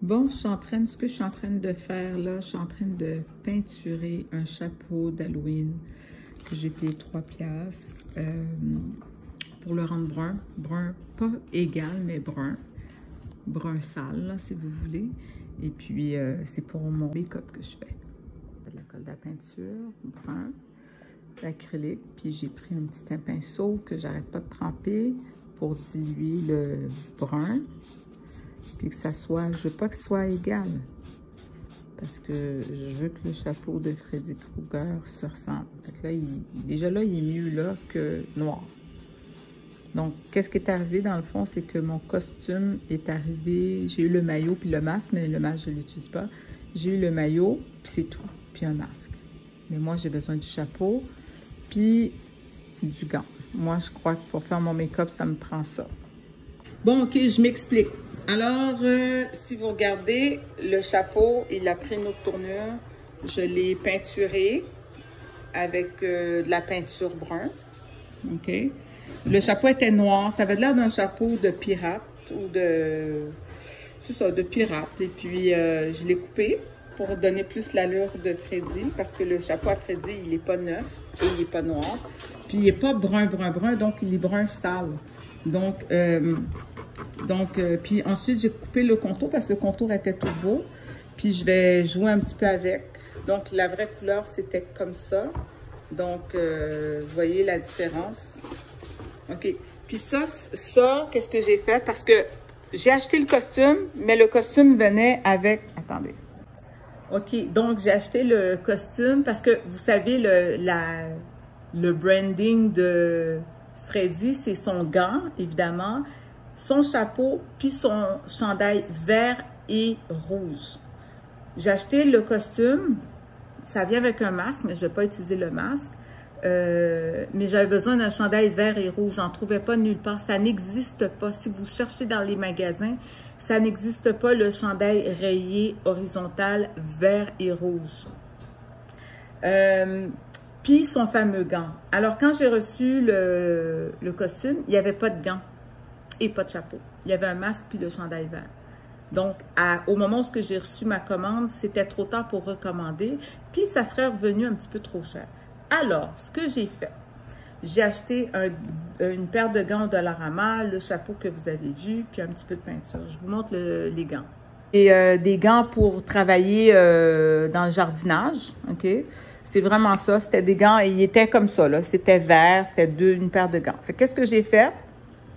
Bon, ce que je suis en train de faire là, je suis en train de peinturer un chapeau d'Halloween que j'ai payé 3 piastres pour le rendre brun. Brun, pas égal, mais brun. Brun sale, là, si vous voulez. Et puis, c'est pour mon make-up que je fais. De la colle à peinture, brun, l'acrylique. Puis, j'ai pris un petit pinceau que j'arrête pas de tremper pour diluer le brun. Puis que ça soit, je veux pas que ce soit égal. Parce que je veux que le chapeau de Freddy Krueger se ressemble. Là, déjà là, il est mieux là que noir. Donc, qu'est-ce qui est arrivé dans le fond, c'est que mon costume est arrivé. J'ai eu le maillot puis le masque, mais le masque, je ne l'utilise pas. J'ai eu le maillot, puis c'est tout, puis un masque. Mais moi, j'ai besoin du chapeau, puis du gant. Moi, je crois que pour faire mon make-up, ça me prend ça. Bon, OK, je m'explique. Alors, si vous regardez, le chapeau, il a pris une autre tournure. Je l'ai peinturé avec de la peinture brun. OK? Le chapeau était noir. Ça avait l'air d'un chapeau de pirate ou de... C'est ça, de pirate. Et puis, je l'ai coupé pour donner plus l'allure de Freddy parce que le chapeau à Freddy, il n'est pas neuf et il n'est pas noir. Puis, il n'est pas brun, donc il est brun sale. Donc, puis ensuite, j'ai coupé le contour parce que le contour était tout beau. Puis, je vais jouer un petit peu avec. Donc, la vraie couleur, c'était comme ça. Donc, vous voyez la différence. OK. Puis ça, qu'est-ce que j'ai fait? Parce que j'ai acheté le costume, mais le costume venait avec... Attendez. OK. Donc, j'ai acheté le costume parce que, vous savez, le branding de Freddy, c'est son gant, évidemment, son chapeau, puis son chandail vert et rouge. J'ai acheté le costume. Ça vient avec un masque, mais je ne vais pas utiliser le masque. Mais j'avais besoin d'un chandail vert et rouge. J'en trouvais pas nulle part. Ça n'existe pas. Si vous cherchez dans les magasins, ça n'existe pas le chandail rayé horizontal vert et rouge. Puis son fameux gant. Alors, quand j'ai reçu le costume, il n'y avait pas de gant et pas de chapeau. Il y avait un masque puis le chandail vert. Donc, au moment où j'ai reçu ma commande, c'était trop tard pour recommander. Puis, ça serait revenu un petit peu trop cher. Alors, ce que j'ai fait, j'ai acheté une paire de gants au Dollarama, le chapeau que vous avez vu, puis un petit peu de peinture. Je vous montre les gants. Et des gants pour travailler dans le jardinage, OK? C'est vraiment ça. C'était des gants, et ils étaient comme ça, là. C'était vert, c'était une paire de gants. Fait qu'est-ce que j'ai fait?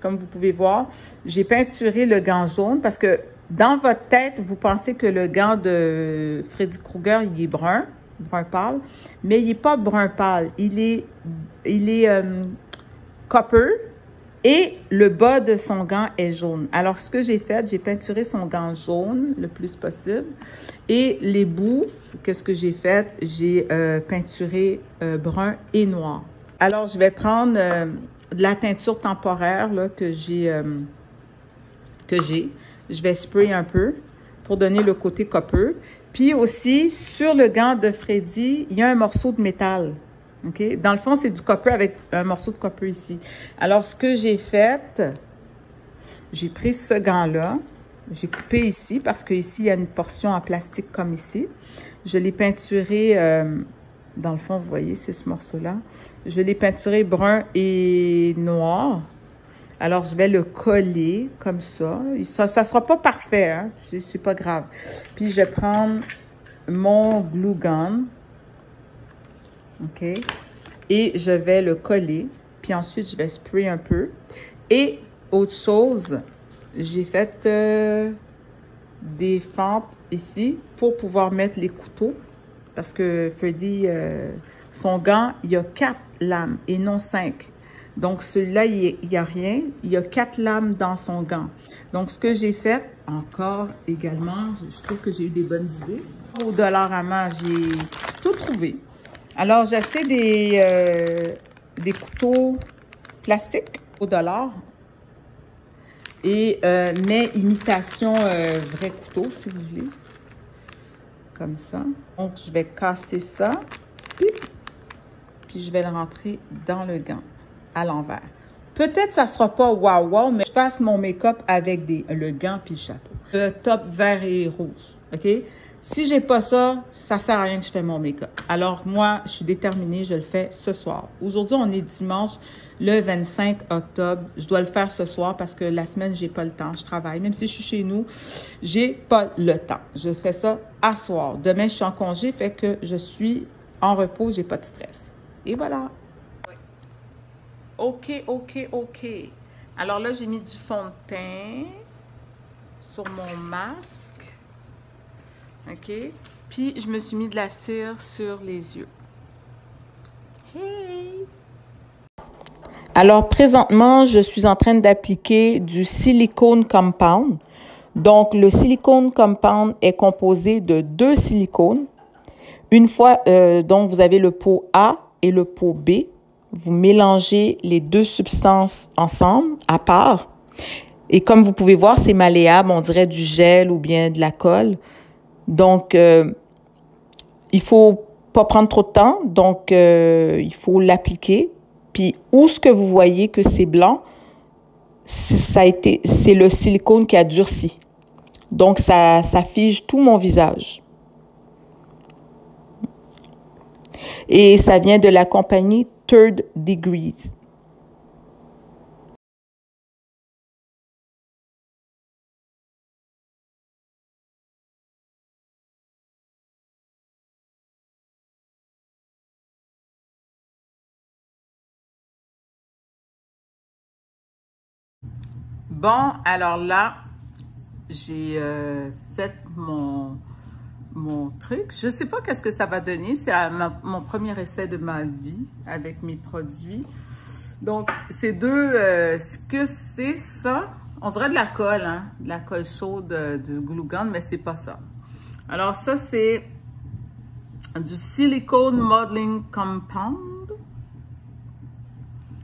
Comme vous pouvez voir, j'ai peinturé le gant jaune parce que dans votre tête, vous pensez que le gant de Freddy Krueger, il est brun pâle, mais il n'est pas brun pâle. Il est copper et le bas de son gant est jaune. Alors, ce que j'ai fait, j'ai peinturé son gant jaune le plus possible et les bouts, qu'est-ce que j'ai fait? J'ai peinturé brun et noir. Alors, je vais prendre de la teinture temporaire là, que j'ai. Je vais sprayer un peu pour donner le côté copper. Puis aussi, sur le gant de Freddy, il y a un morceau de métal. OK? Dans le fond, c'est du copper avec un morceau de copper ici. Alors, ce que j'ai fait, j'ai pris ce gant-là. J'ai coupé ici parce qu'ici, il y a une portion en plastique comme ici. Je l'ai peinturé, dans le fond, vous voyez, c'est ce morceau-là. Je l'ai peinturé brun et noir. Alors, je vais le coller comme ça. Ça ne sera pas parfait, hein? C'est pas grave. Puis, je vais prendre mon glue gun. OK? Et je vais le coller. Puis ensuite, je vais sprayer un peu. Et, autre chose, j'ai fait des fentes ici pour pouvoir mettre les couteaux. Parce que Freddy, son gant, il y a 4 lames et non 5. Donc, celui-là, il n'y a rien. Il y a 4 lames dans son gant. Donc, ce que j'ai fait, encore également, je trouve que j'ai eu des bonnes idées. Au Dollarama, j'ai tout trouvé. Alors, j'ai acheté des couteaux plastiques au dollar. Et, mais imitation vrai couteau, si vous voulez. Comme ça. Donc, je vais casser ça. Puis, je vais le rentrer dans le gant. À l'envers. Peut-être que ça ne sera pas wow, mais je passe mon make-up avec le gant puis le chapeau. Le top vert et rouge, OK? Si j'ai pas ça, ça sert à rien que je fais mon make-up. Alors, moi, je suis déterminée, je le fais ce soir. Aujourd'hui, on est dimanche, le 25 octobre. Je dois le faire ce soir parce que la semaine, j'ai pas le temps. Je travaille. Même si je suis chez nous, j'ai pas le temps. Je fais ça à soir. Demain, je suis en congé, fait que je suis en repos, j'ai pas de stress. Et voilà. OK. Alors là, j'ai mis du fond de teint sur mon masque. OK? Puis, je me suis mis de la cire sur les yeux. Hey! Alors, présentement, je suis en train d'appliquer du silicone compound. Donc, le silicone compound est composé de 2 silicones. Une fois, donc, vous avez le pot A et le pot B. Vous mélangez les 2 substances ensemble, à part. Et comme vous pouvez voir, c'est malléable, on dirait du gel ou bien de la colle. Donc, il faut pas prendre trop de temps. Donc, il faut l'appliquer. Puis, où ce que vous voyez que c'est blanc, c'est le silicone qui a durci. Donc, ça fige tout mon visage. Et ça vient de la compagnie Third Degrees. Bon, alors là, j'ai fait mon truc. Je ne sais pas qu'est-ce que ça va donner. C'est mon premier essai de ma vie avec mes produits. Donc, ces deux, ce que c'est ça, on dirait de la colle, hein? De la colle chaude, du glue gun, mais c'est pas ça. Alors ça, c'est du Silicone Modeling Compound.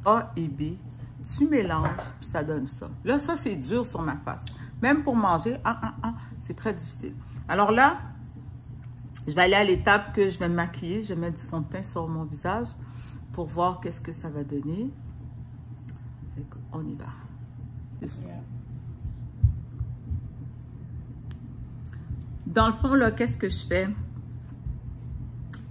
A et B. Tu mélanges, puis ça donne ça. Là, ça, c'est dur sur ma face. Même pour manger, c'est très difficile. Alors là, je vais aller à l'étape que je vais me maquiller. Je vais mettre du fond de teint sur mon visage pour voir qu'est-ce que ça va donner. On y va. Dans le fond, là, qu'est-ce que je fais?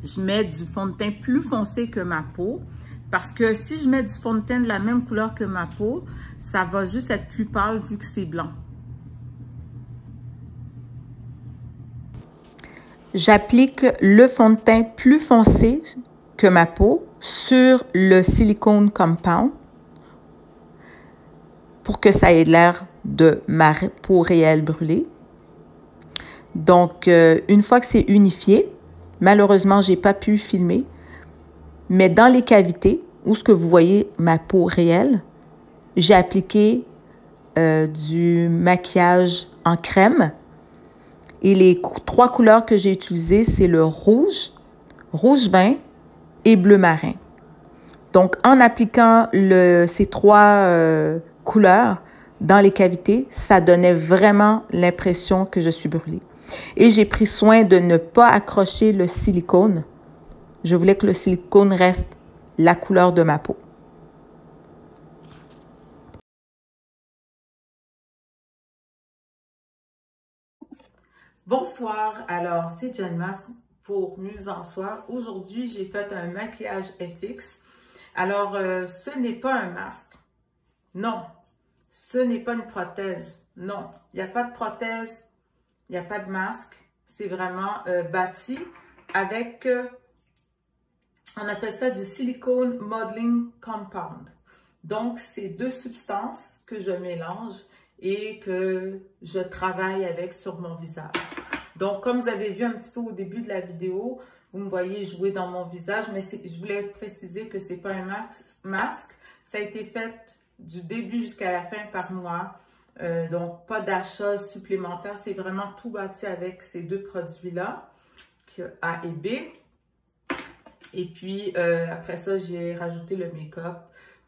Je mets du fond de teint plus foncé que ma peau. Parce que si je mets du fond de teint de la même couleur que ma peau, ça va juste être plus pâle vu que c'est blanc. J'applique le fond de teint plus foncé que ma peau sur le silicone compound pour que ça ait l'air de ma peau réelle brûlée. Donc, une fois que c'est unifié, malheureusement, j'ai pas pu filmer, mais dans les cavités, où ce que vous voyez ma peau réelle, j'ai appliqué du maquillage en crème. Et les 3 couleurs que j'ai utilisées, c'est le rouge, rouge vin et bleu marin. Donc, en appliquant ces 3 couleurs dans les cavités, ça donnait vraiment l'impression que je suis brûlée. Et j'ai pris soin de ne pas accrocher le silicone. Je voulais que le silicone reste la couleur de ma peau. Bonsoir, alors c'est Jen Mas pour Muse en Soi. Aujourd'hui, j'ai fait un maquillage FX. Alors, ce n'est pas un masque. Non. Ce n'est pas une prothèse. Non. Il n'y a pas de prothèse. Il n'y a pas de masque. C'est vraiment bâti avec, on appelle ça du Silicone Modeling Compound. Donc, c'est 2 substances que je mélange et que je travaille avec sur mon visage. Donc, comme vous avez vu un petit peu au début de la vidéo, vous me voyez jouer dans mon visage, mais je voulais préciser que c'est pas un masque. Ça a été fait du début jusqu'à la fin par moi. Donc, pas d'achat supplémentaire. C'est vraiment tout bâti avec ces 2 produits-là, A et B. Et puis, après ça, j'ai rajouté le make-up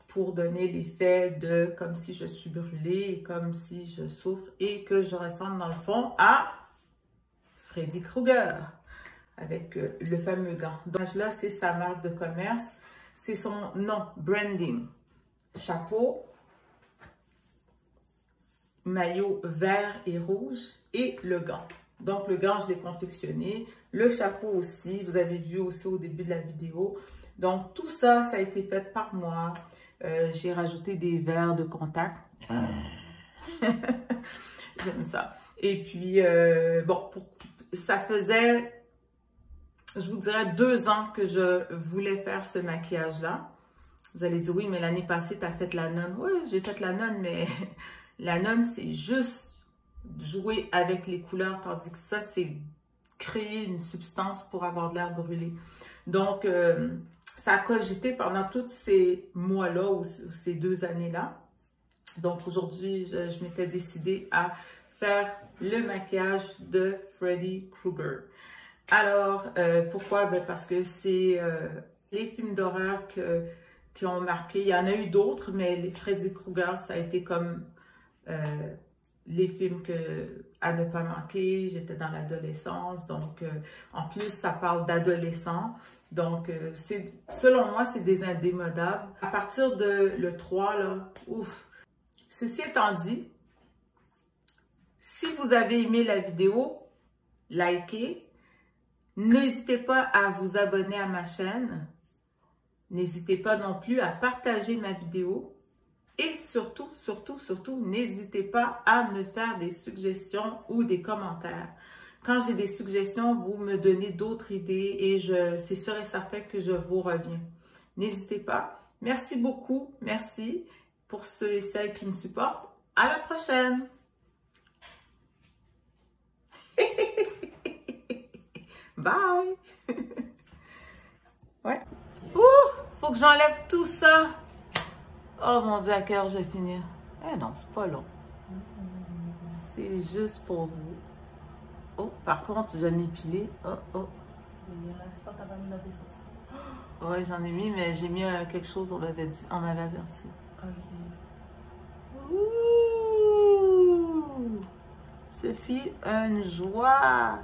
pour donner l'effet de comme si je suis brûlée et comme si je souffre et que je ressemble dans le fond à Freddy Krueger avec le fameux gant. Donc là, c'est sa marque de commerce. C'est son nom, branding. Chapeau. maillot vert et rouge et le gant. Donc, le gant, je l'ai confectionné. Le chapeau aussi, vous avez vu aussi au début de la vidéo. Donc, tout ça, ça a été fait par moi. J'ai rajouté des verres de contact. J'aime ça. Et puis, bon, ça faisait, je vous dirais, 2 ans que je voulais faire ce maquillage-là. Vous allez dire, oui, mais l'année passée, tu as fait la nonne. Oui, j'ai fait la nonne, mais la nonne, c'est juste jouer avec les couleurs, tandis que ça, c'est créer une substance pour avoir de l'air brûlé. Donc, ça a cogité pendant tous ces mois-là ou ces 2 années-là. Donc, aujourd'hui, je m'étais décidée à faire le maquillage de Freddy Krueger. Alors, pourquoi? Ben parce que c'est les films d'horreur qui ont marqué. Il y en a eu d'autres, mais les Freddy Krueger, ça a été comme les films à ne pas manquer. J'étais dans l'adolescence, donc en plus, ça parle d'adolescents. Donc, selon moi, c'est des indémodables. À partir de le 3, là, ouf! Ceci étant dit, si vous avez aimé la vidéo, likez. N'hésitez pas à vous abonner à ma chaîne. N'hésitez pas non plus à partager ma vidéo. Et surtout, surtout, surtout, n'hésitez pas à me faire des suggestions ou des commentaires. Quand j'ai des suggestions, vous me donnez d'autres idées et c'est sûr et certain que je vous reviens. N'hésitez pas. Merci beaucoup. Merci pour ceux et celles qui me supportent. À la prochaine! Bye! Ouais. Ouh! Faut que j'enlève tout ça! Oh mon Dieu, à quelle heure je vais finir? Eh non, c'est pas long. C'est juste pour vous. Oh, par contre, je vais m'épiler. Oh, oh. J'espère que t'as pas mis dans tes sourcils. Ouais, j'en ai mis, mais j'ai mis quelque chose, on m'avait averti. Ok. Ouh! Ce fut une joie!